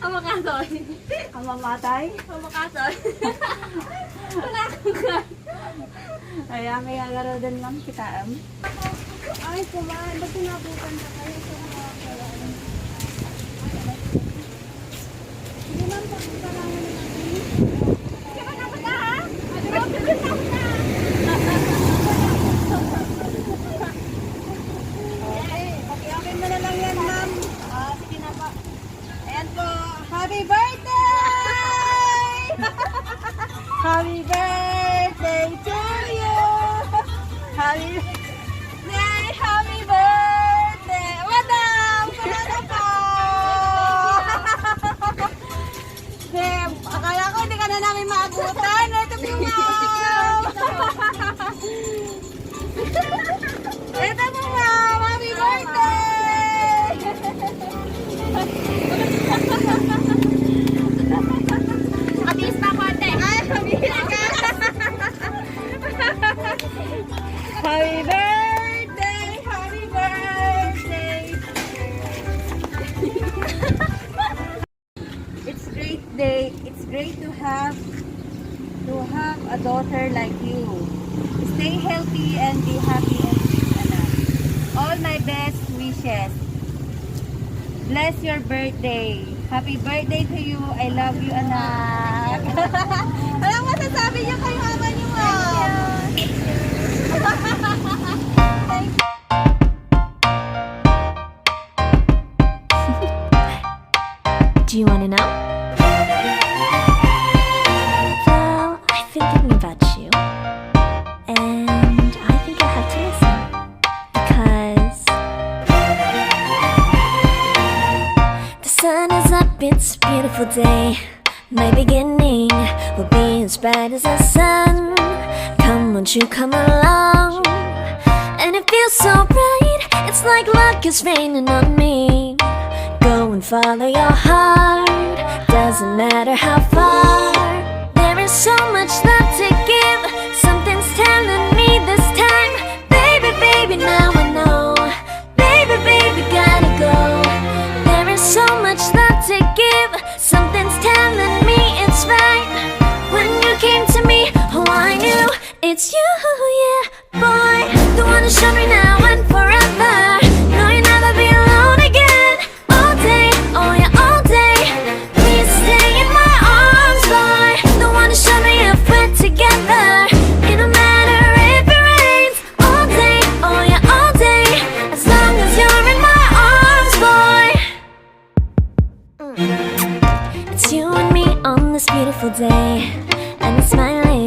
Amakasoy. Amamatay. Amakasoy. Wala akong kan. Kaya may agaro din lang kita. Ay, kumain. Ba't sinabukan na kayo sa mga kalaan? Hindi lang po ang kalangan natin. Kaya na ba ha? Pakiyakin mo na lang yan, ma'am. Sige na pa. Ayan po. Happy birthday! Happy birthday to you! Happy birthday! Happy birthday! Madam! Kumana po! Akala ko hindi ka na namin maabutan. Ito po, ma'am! Ito po, ma'am! Happy birthday! Abis pa konti. Ay, pamilya ka! Happy birthday! Happy birthday! It's great day. It's great to have a daughter like you. Stay healthy and be happy and peace, anak. All my best wishes. Bless your birthday. Happy birthday to you. I love you, anak. Anong masasabi niyo kay mama niyo, ma'am? Do you want to know? Well, I've been thinking about you, and I think I have to listen because the sun is up, it's a beautiful day. My beginning will be as bright as the sun. Come, won't you come along? And it feels so bright, it's like luck is raining on me. Go and follow your heart, doesn't matter how far. There is so much love to give, something's telling me this time. Baby, baby, now I know. Baby, baby, gotta go. There is so much love to give, something's telling me it's right. When you came to me, oh I knew it's you, yeah, boy. The one who showed me now and forever. No, you'll never be alone again. All day, oh yeah, all day. Please stay in my arms, boy. The one who showed me if we're together. It don't matter if it rains. All day, oh yeah, all day. As long as you're in my arms, boy. It's you and me on this beautiful day, and it's smiling